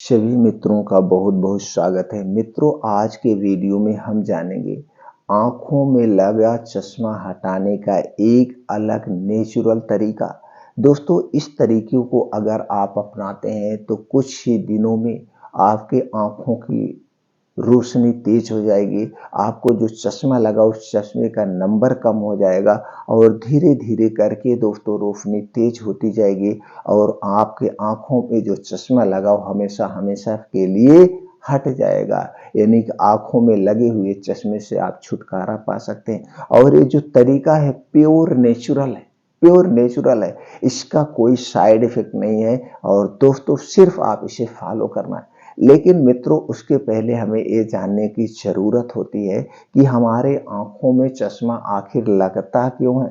सभी मित्रों का बहुत बहुत स्वागत है। मित्रों, आज के वीडियो में हम जानेंगे आंखों में लगा चश्मा हटाने का एक अलग नेचुरल तरीका। दोस्तों, इस तरीके को अगर आप अपनाते हैं तो कुछ ही दिनों में आपके आंखों की रोशनी तेज हो जाएगी। आपको जो चश्मा लगा उस चश्मे का नंबर कम हो जाएगा और धीरे धीरे करके दोस्तों रोशनी तेज होती जाएगी और आपके आंखों पे जो चश्मा लगा वो हमेशा हमेशा के लिए हट जाएगा। यानी कि आंखों में लगे हुए चश्मे से आप छुटकारा पा सकते हैं। और ये जो तरीका है प्योर नेचुरल है, प्योर नेचुरल है। इसका कोई साइड इफेक्ट नहीं है और दोस्तों सिर्फ आप इसे फॉलो करना है। लेकिन मित्रों, उसके पहले हमें ये जानने की जरूरत होती है कि हमारे आंखों में चश्मा आखिर लगता क्यों है।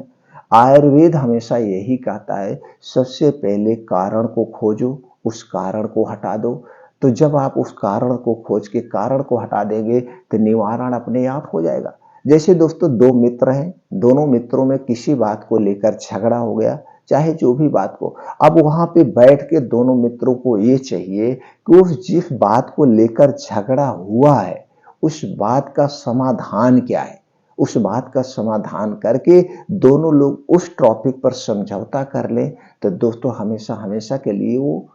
आयुर्वेद हमेशा यही कहता है, सबसे पहले कारण को खोजो, उस कारण को हटा दो। तो जब आप उस कारण को खोज के कारण को हटा देंगे तो निवारण अपने आप हो जाएगा। जैसे दोस्तों दो मित्र हैं, दोनों मित्रों में किसी बात को लेकर झगड़ा हो गया, चाहे जो भी बात को। अब वहां पे बैठ के दोनों मित्रों को ये चाहिए कि उस जिस बात को लेकर झगड़ा हुआ है उस बात का समाधान क्या है। उस बात का समाधान करके दोनों लोग उस टॉपिक पर समझौता कर लें तो दोस्तों हमेशा हमेशा के लिए वो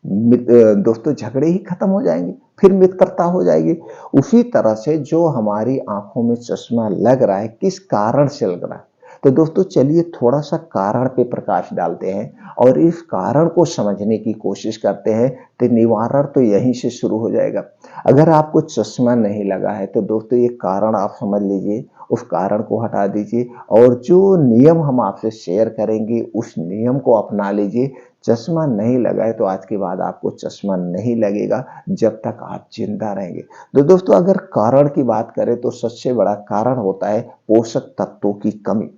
दोस्तों झगड़े ही खत्म हो जाएंगे, फिर मित्रता हो जाएगी। उसी तरह से जो हमारी आंखों में चश्मा लग रहा है किस कारण से लग रहा है, तो दोस्तों चलिए थोड़ा सा कारण पे प्रकाश डालते हैं और इस कारण को समझने की कोशिश करते हैं। तो निवारण तो यहीं से शुरू हो जाएगा। अगर आपको चश्मा नहीं लगा है तो दोस्तों ये कारण आप समझ लीजिए, उस कारण को हटा दीजिए और जो नियम हम आपसे शेयर करेंगे उस नियम को अपना लीजिए। चश्मा नहीं लगा है तो आज के बाद आपको चश्मा नहीं लगेगा जब तक आप जिंदा रहेंगे। तो दोस्तों अगर कारण की बात करें तो सबसे बड़ा कारण होता है पोषक तत्वों की कमी।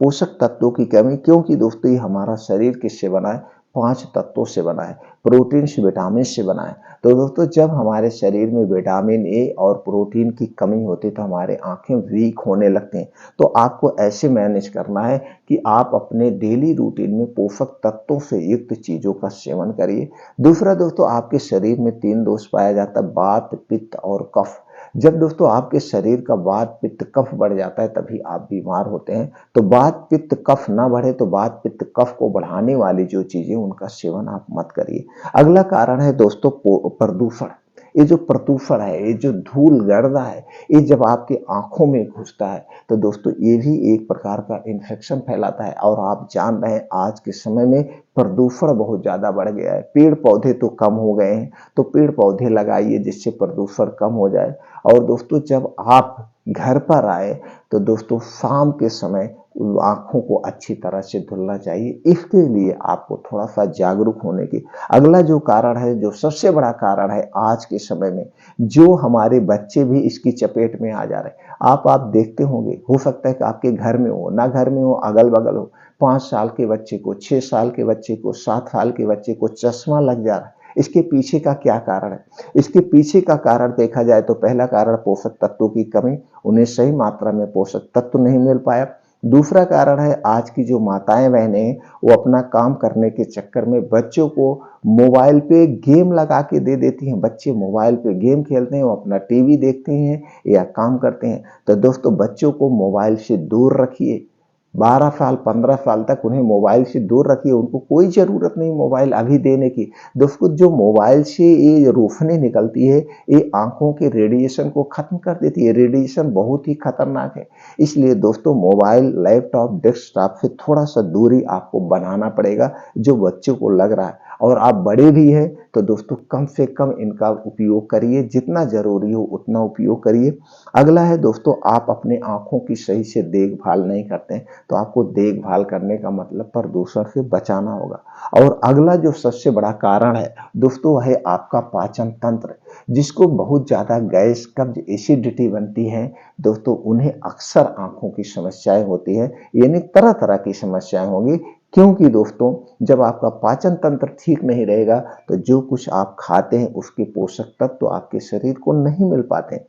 पोषक तत्वों की कमी, क्योंकि दोस्तों ये हमारा शरीर किससे बना है, 5 तत्वों से बना है, प्रोटीन से विटामिन से बना है। तो दोस्तों जब हमारे शरीर में विटामिन ए और प्रोटीन की कमी होती है तो हमारे आंखें वीक होने लगते हैं। तो आपको ऐसे मैनेज करना है कि आप अपने डेली रूटीन में पोषक तत्वों से युक्त चीजों का सेवन करिए। दूसरा दोस्तों, आपके शरीर में 3 दोष पाया जाता है, वात, पित्त और कफ। जब दोस्तों आपके शरीर का वात, पित्त, कफ बढ़ जाता है तभी आप बीमार होते हैं। तो वात, पित्त, कफ ना बढ़े तो वात, पित्त, कफ को बढ़ाने वाली जो चीजें उनका सेवन आप मत करिए। अगला कारण है दोस्तों प्रदूषण। ये जो प्रदूषण है, ये जो धूल गर्दा है, ये जब आपके आंखों में घुसता है तो दोस्तों ये भी एक प्रकार का इन्फेक्शन फैलाता है। और आप जान रहे हैं आज के समय में प्रदूषण बहुत ज्यादा बढ़ गया है, पेड़ पौधे तो कम हो गए हैं। तो पेड़ पौधे लगाइए जिससे प्रदूषण कम हो जाए। और दोस्तों जब आप घर पर आए तो दोस्तों शाम के समय आंखों को अच्छी तरह से धुलना चाहिए। इसके लिए आपको थोड़ा सा जागरूक होने की। अगला जो कारण है, जो सबसे बड़ा कारण है आज के समय में, जो हमारे बच्चे भी इसकी चपेट में आ जा रहे हैं। आप देखते होंगे, हो सकता है कि आपके घर में हो, ना घर में हो, अगल बगल हो, 5 साल के बच्चे को, 6 साल के बच्चे को, 7 साल के बच्चे को चश्मा लग जा रहा है। इसके पीछे का क्या कारण है? इसके पीछे का कारण देखा जाए तो पहला कारण पोषक तत्वों की कमी, उन्हें सही मात्रा में पोषक तत्व नहीं मिल पाया। दूसरा कारण है आज की जो माताएं बहनें हैं वो अपना काम करने के चक्कर में बच्चों को मोबाइल पे गेम लगा के दे देती हैं। बच्चे मोबाइल पे गेम खेलते हैं, वो अपना टीवी देखते हैं या काम करते हैं। तो दोस्तों बच्चों को मोबाइल से दूर रखिए। 12 साल 15 साल तक उन्हें मोबाइल से दूर रखिए। उनको कोई जरूरत नहीं मोबाइल अभी देने की। दोस्तों जो मोबाइल से ये रोशनी निकलती है ये आंखों के रेडिएशन को खत्म कर देती है। रेडिएशन बहुत ही खतरनाक है। इसलिए दोस्तों मोबाइल, लैपटॉप, डेस्कटॉप से थोड़ा सा दूरी आपको बनाना पड़ेगा जो बच्चों को लग रहा है। और आप बड़े भी हैं तो दोस्तों कम से कम इनका उपयोग करिए, जितना जरूरी हो उतना उपयोग करिए। अगला है दोस्तों, आप अपने आंखों की सही से देखभाल नहीं करते हैं तो आपको देखभाल करने का मतलब प्रदूषण से बचाना होगा। और अगला जो सबसे बड़ा कारण है दोस्तों है आपका पाचन तंत्र। जिसको बहुत ज्यादा गैस, कब्ज, एसिडिटी बनती है दोस्तों उन्हें अक्सर आंखों की समस्याएं होती है, यानी तरह तरह की समस्याएं होंगी। क्योंकि दोस्तों जब आपका पाचन तंत्र ठीक नहीं रहेगा तो जो कुछ आप खाते हैं उसके पोषक तत्व तो आपके शरीर को नहीं मिल पाते।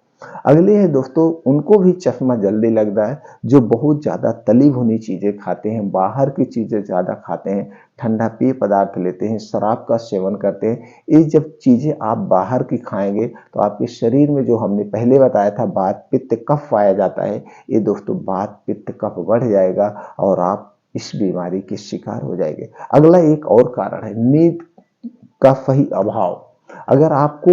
अगले है दोस्तों, उनको भी चश्मा जल्दी लगता है जो बहुत ज़्यादा तली भुनी चीज़ें खाते हैं, बाहर की चीज़ें ज़्यादा खाते हैं, ठंडा पेय पदार्थ लेते हैं, शराब का सेवन करते हैं। ये जब चीज़ें आप बाहर की खाएँगे तो आपके शरीर में जो हमने पहले बताया था वात, पित्त, कफ पाया जाता है, ये दोस्तों वात, पित्त, कफ बढ़ जाएगा और आप इस बीमारी के शिकार हो जाएंगे। अगला एक और कारण है नींद का सही अभाव। अगर आपको,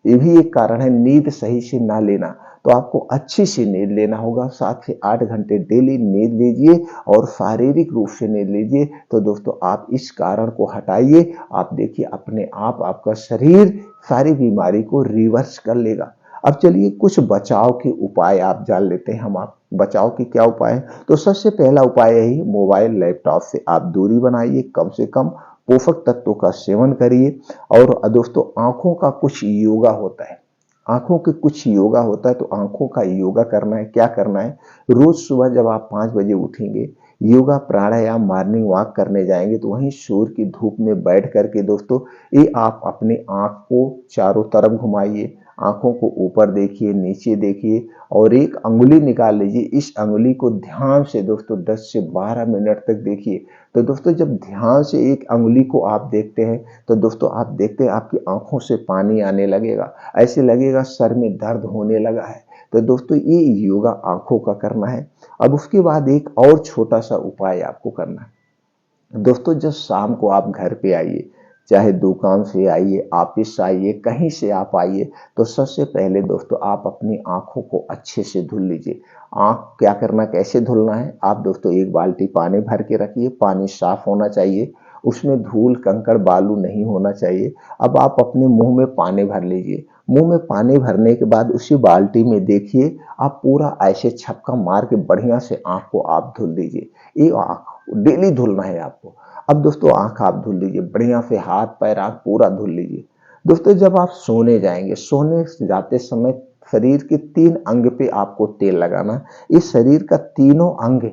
ये भी एक कारण है, नींद सही से ना लेना, तो आपको अच्छी सी नींद लेना होगा। 7 से 8 घंटे डेली नींद लीजिए और शारीरिक रूप से नींद लीजिए। तो दोस्तों आप इस कारण को हटाइए, आप देखिए अपने आप आपका शरीर सारी बीमारी को रिवर्स कर लेगा। अब चलिए कुछ बचाव के उपाय आप जान लेते हैं। हम आप बचाव के क्या उपाय हैं? तो सबसे पहला उपाय यही, मोबाइल लैपटॉप से आप दूरी बनाइए, कम से कम पोषक तत्वों का सेवन करिए। और दोस्तों आंखों का कुछ योगा होता है, आंखों के कुछ योगा होता है, तो आंखों का योगा करना है। क्या करना है? रोज सुबह जब आप 5 बजे उठेंगे, योगा प्राणायाम मॉर्निंग वॉक करने जाएंगे, तो वहीं सूर्य की धूप में बैठ करके दोस्तों ये आप अपने आंख को चारों तरफ घुमाइए, आंखों को ऊपर देखिए, नीचे देखिए और एक अंगुली निकाल लीजिए। इस अंगुली को ध्यान से दोस्तों 10 से 12 मिनट तक देखिए। तो दोस्तों जब ध्यान से एक अंगुली को आप देखते हैं, तो दोस्तों आप देखते हैं आपकी आंखों से पानी आने लगेगा, ऐसे लगेगा सर में दर्द होने लगा है। तो दोस्तों ये योगा आंखों का करना है। अब उसके बाद एक और छोटा सा उपाय आपको करना है। दोस्तों जब शाम को आप घर पे आइए, चाहे दुकान से आइए, ऑफिस से आइए, कहीं से आप आइए, तो सबसे पहले दोस्तों आप अपनी आंखों को अच्छे से धुल लीजिए। आंख क्या करना, कैसे धुलना है? आप दोस्तों एक बाल्टी पानी भर के रखिए, पानी साफ होना चाहिए, उसमें धूल कंकड़ बालू नहीं होना चाहिए। अब आप अपने मुंह में पानी भर लीजिए। मुंह में पानी भरने के बाद उसी बाल्टी में देखिए, आप पूरा ऐसे छक्का मार के बढ़िया से आंख को आप धुल दीजिए। ये आंख डेली धुलना है आपको। अब दोस्तों आंख आप धुल लीजिए बढ़िया से, हाथ पैर आंख पूरा धुल लीजिए। दोस्तों जब आप सोने जाएंगे, सोने जाते समय शरीर के 3 अंग पे आपको तेल लगाना। इस शरीर का तीनों अंग,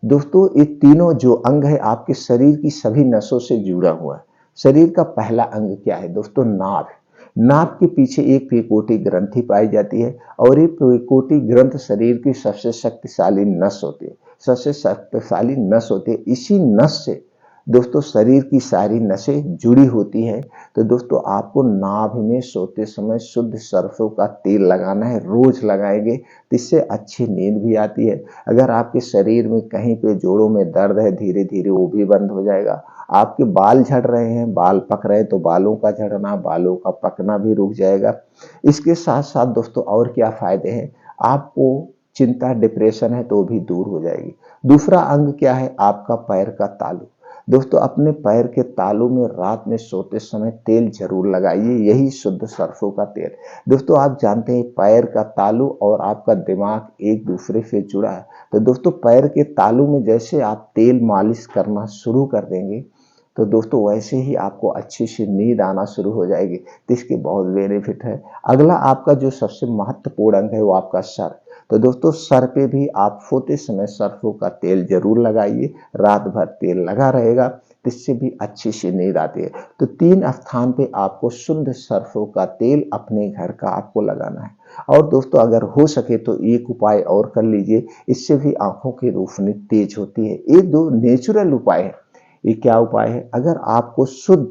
दोस्तों ये तीनों जो अंग है आपके शरीर की सभी नसों से जुड़ा हुआ है। शरीर का पहला अंग क्या है दोस्तों? नाभ। नाभ के पीछे एक पेकोटी ग्रंथि पाई जाती है और ये पेकोटी ग्रंथ शरीर की सबसे शक्तिशाली नस होती है, सबसे शक्तिशाली नस होती है। इसी नस से दोस्तों शरीर की सारी नसें जुड़ी होती है। तो दोस्तों आपको नाभ में सोते समय शुद्ध सरसों का तेल लगाना है, रोज लगाएंगे तो इससे अच्छी नींद भी आती है। अगर आपके शरीर में कहीं पे जोड़ों में दर्द है, धीरे धीरे वो भी बंद हो जाएगा। आपके बाल झड़ रहे हैं, बाल पक रहे हैं, तो बालों का झड़ना, बालों का पकना भी रुक जाएगा। इसके साथ साथ दोस्तों और क्या फायदे हैं? आपको चिंता, डिप्रेशन है तो वो भी दूर हो जाएगी। दूसरा अंग क्या है? आपका पैर का तालू। दोस्तों अपने पैर के तालू में रात में सोते समय तेल जरूर लगाइए, यही शुद्ध सरसों का तेल। दोस्तों आप जानते हैं पैर का तालू और आपका दिमाग एक दूसरे से जुड़ा है। तो दोस्तों पैर के तालू में जैसे आप तेल मालिश करना शुरू कर देंगे, तो दोस्तों वैसे ही आपको अच्छी सी नींद आना शुरू हो जाएगी। तो इसके बहुत बेनिफिट है। अगला आपका जो सबसे महत्वपूर्ण अंग है वो आपका सर। तो दोस्तों सर पे भी आप सोते समय सरसों का तेल जरूर लगाइए, रात भर तेल लगा रहेगा, इससे भी अच्छी सी नींद आती है। तो 3 स्थान पे आपको शुद्ध सरसों का तेल अपने घर का आपको लगाना है। और दोस्तों अगर हो सके तो एक उपाय और कर लीजिए, इससे भी आंखों की रोशनी तेज होती है। ये 2 नेचुरल उपाय है। ये क्या उपाय है? अगर आपको शुद्ध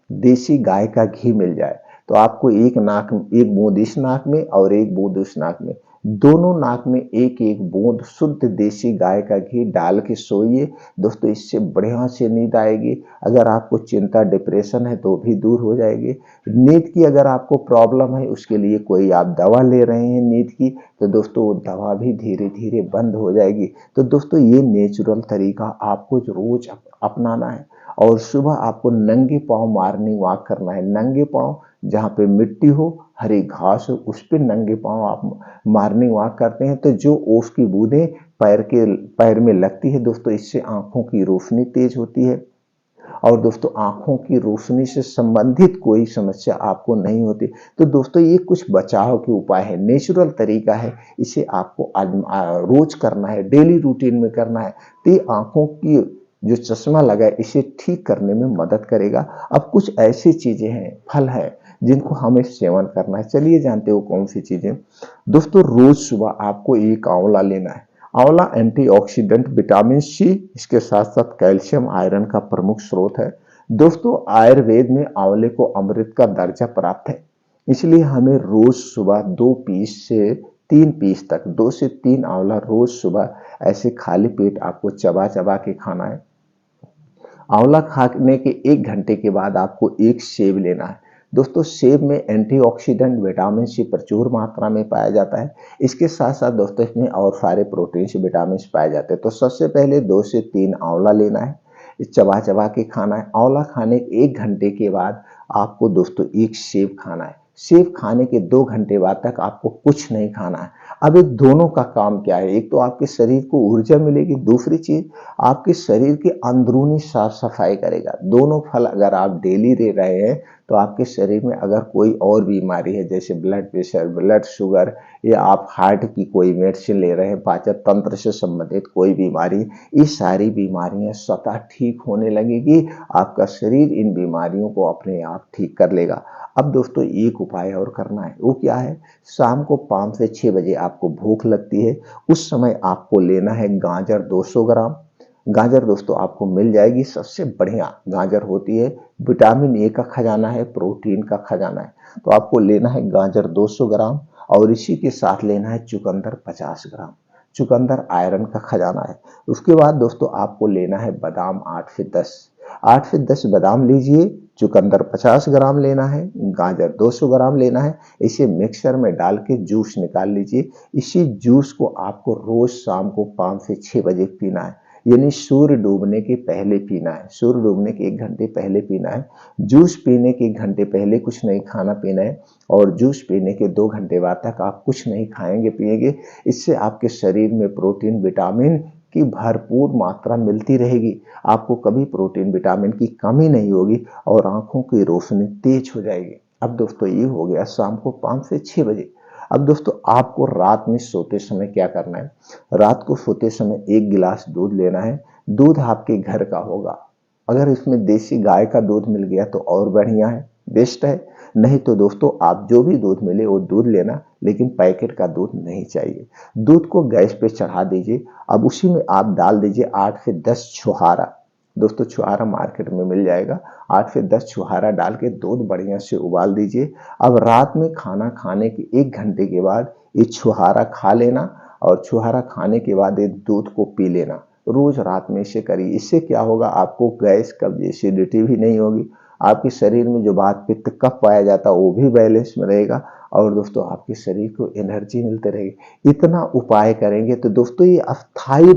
देसी गाय का घी मिल जाए, तो आपको एक बूंद इस नाक में और एक बूंद उस नाक में, दोनों नाक में एक एक बूंद शुद्ध देसी गाय का घी डाल के सोइए। दोस्तों इससे बढ़िया से नींद आएगी। अगर आपको चिंता, डिप्रेशन है तो भी दूर हो जाएगी। नींद की अगर आपको प्रॉब्लम है, उसके लिए कोई आप दवा ले रहे हैं नींद की, तो दोस्तों वो दवा भी धीरे धीरे बंद हो जाएगी। तो दोस्तों ये नेचुरल तरीका आपको रोज अपनाना है। और सुबह आपको नंगे पांव मॉर्निंग वॉक करना है। नंगे पांव, जहाँ पे मिट्टी हो, हरी घास हो, उस पे नंगे पांव आप मॉर्निंग वॉक करते हैं, तो जो ओस की बूंदें पैर में लगती है दोस्तों, इससे आंखों की रोशनी तेज होती है। और दोस्तों आंखों की रोशनी से संबंधित कोई समस्या आपको नहीं होती। तो दोस्तों ये कुछ बचाव के उपाय है, नेचुरल तरीका है, इसे आपको रोज करना है, डेली रूटीन में करना है। तो ये आंखों की जो चश्मा लगा है इसे ठीक करने में मदद करेगा। अब कुछ ऐसी चीजें हैं, फल है, जिनको हमें सेवन करना है। चलिए जानते हो कौन सी चीजें। दोस्तों रोज सुबह आपको एक आंवला लेना है। आंवला एंटीऑक्सीडेंट, विटामिन सी, इसके साथ साथ कैल्शियम, आयरन का प्रमुख स्रोत है। दोस्तों आयुर्वेद में आंवले को अमृत का दर्जा प्राप्त है, इसलिए हमें रोज सुबह 2 पीस से 3 पीस तक, 2 से 3 आंवला रोज सुबह ऐसे खाली पेट आपको चबा चबा के खाना है। आंवला खाने के 1 घंटे के बाद आपको एक सेब लेना है। दोस्तों सेब में एंटीऑक्सीडेंट, विटामिन सी प्रचुर मात्रा में पाया जाता है। इसके साथ साथ दोस्तों इसमें और सारे प्रोटीन्स, विटामिन पाए जाते हैं। तो सबसे पहले 2 से 3 आंवला लेना है, चबा चबा के खाना है। आंवला खाने के 1 घंटे के बाद आपको दोस्तों एक सेब खाना है। सेब खाने के 2 घंटे बाद तक आपको कुछ नहीं खाना है। अब इन दोनों का काम क्या है? एक तो आपके शरीर को ऊर्जा मिलेगी, दूसरी चीज आपके शरीर की अंदरूनी साफ सफाई करेगा। दोनों फल अगर आप डेली ले रहे हैं तो आपके शरीर में अगर कोई और बीमारी है, जैसे ब्लड प्रेशर, ब्लड शुगर, या आप हार्ट की कोई मेडिसिन ले रहे हैं, पाचन तंत्र से संबंधित कोई बीमारी, ये सारी बीमारियां स्वतः ठीक होने लगेगी। आपका शरीर इन बीमारियों को अपने आप ठीक कर लेगा। अब दोस्तों एक उपाय और करना है, वो क्या है? शाम को 5 से 6 बजे आपको भूख लगती है, उस समय आपको लेना है गाजर 200 ग्राम। गाजर दोस्तों आपको मिल जाएगी, सबसे बढ़िया गाजर होती है, विटामिन ए का खजाना है, प्रोटीन का खजाना है। तो आपको लेना है गाजर 200 ग्राम, और इसी के साथ लेना है चुकंदर 50 ग्राम। चुकंदर आयरन का खजाना है। उसके बाद दोस्तों आपको लेना है बादाम 8 से 10 बादाम लीजिए, चुकंदर 50 ग्राम लेना है, गाजर 200 ग्राम लेना है। इसे मिक्सर में डाल के जूस निकाल लीजिए। इसी जूस को आपको रोज शाम को 5 से 6 बजे पीना है, यानी सूर्य डूबने के पहले पीना है। सूर्य डूबने के 1 घंटे पहले पीना है। जूस पीने के 1 घंटे पहले कुछ नहीं खाना पीना है, और जूस पीने के 2 घंटे बाद तक आप कुछ नहीं खाएंगे पिएंगे। इससे आपके शरीर में प्रोटीन, विटामिन की भरपूर मात्रा मिलती रहेगी। आपको कभी प्रोटीन, विटामिन की कमी नहीं होगी, और आंखों की रोशनी तेज हो जाएगी। अब दोस्तों ये हो गया शाम को 5 से 6 बजे। अब दोस्तों आपको रात में सोते समय क्या करना है? रात को सोते समय 1 गिलास दूध लेना है। दूध आपके घर का होगा, अगर इसमें देसी गाय का दूध मिल गया तो और बढ़िया है, बेस्ट है। नहीं तो दोस्तों आप जो भी दूध मिले वो दूध लेना, लेकिन पैकेट का दूध नहीं चाहिए। दूध को गैस पे चढ़ा दीजिए। अब उसी में आप डाल दीजिए 8 से 10 छुहारा। दोस्तों छुहारा मार्केट में मिल जाएगा। 8 से 10 छुहारा डाल के दूध बढ़िया से उबाल दीजिए। अब रात में खाना खाने के 1 घंटे के बाद ये छुहारा खा लेना, और छुहारा खाने के बाद ये दूध को पी लेना। रोज रात में इसे करिए। इससे क्या होगा? आपको गैस, कब्ज, एसिडिटी भी नहीं होगी। आपके शरीर में जो वात, पित्त, कफ पाया जाता है वो भी बैलेंस में रहेगा, और दोस्तों आपके शरीर को एनर्जी मिलती रहेगी। इतना उपाय करेंगे तो दोस्तों ये अस्थायी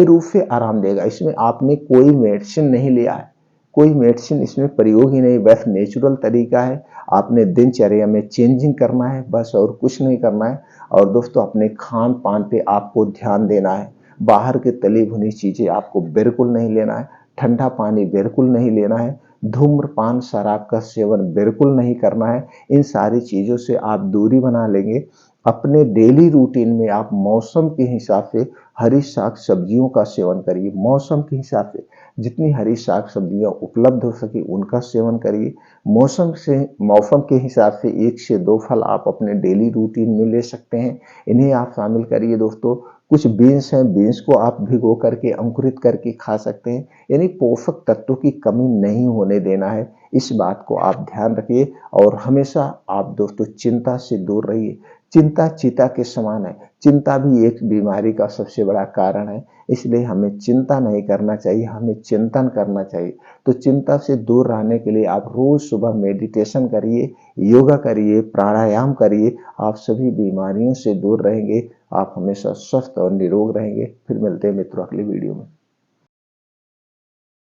रूप से आराम देगा। इसमें आपने कोई मेडिसिन नहीं लिया है, कोई मेडिसिन इसमें प्रयोग ही नहीं, बस नेचुरल तरीका है। आपने दिनचर्या में चेंजिंग करना है, बस और कुछ नहीं करना है। और दोस्तों अपने खान पान पे आपको ध्यान देना है। बाहर की तली भुनी चीजें आपको बिल्कुल नहीं लेना है, ठंडा पानी बिल्कुल नहीं लेना है, धूम्रपान, शराब का सेवन बिल्कुल नहीं करना है। इन सारी चीजों से आप दूरी बना लेंगे। अपने डेली रूटीन में आप मौसम के हिसाब से हरी साग सब्जियों का सेवन करिए। मौसम के हिसाब से जितनी हरी साग सब्जियां उपलब्ध हो सके उनका सेवन करिए। मौसम के हिसाब से 1 से 2 फल आप अपने डेली रूटीन में ले सकते हैं, इन्हें आप शामिल करिए। दोस्तों कुछ बीन्स हैं, बीन्स को आप भिगो करके अंकुरित करके खा सकते हैं, यानी पोषक तत्वों की कमी नहीं होने देना है। इस बात को आप ध्यान रखिए, और हमेशा आप दोस्तों चिंता से दूर रहिए। चिंता चीता के समान है, चिंता भी एक बीमारी का सबसे बड़ा कारण है। इसलिए हमें चिंता नहीं करना चाहिए, हमें चिंतन करना चाहिए। तो चिंता से दूर रहने के लिए आप रोज सुबह मेडिटेशन करिए, योगा करिए, प्राणायाम करिए। आप सभी बीमारियों से दूर रहेंगे, आप हमेशा स्वस्थ और निरोग रहेंगे। फिर मिलते हैं मित्रों अगली वीडियो में।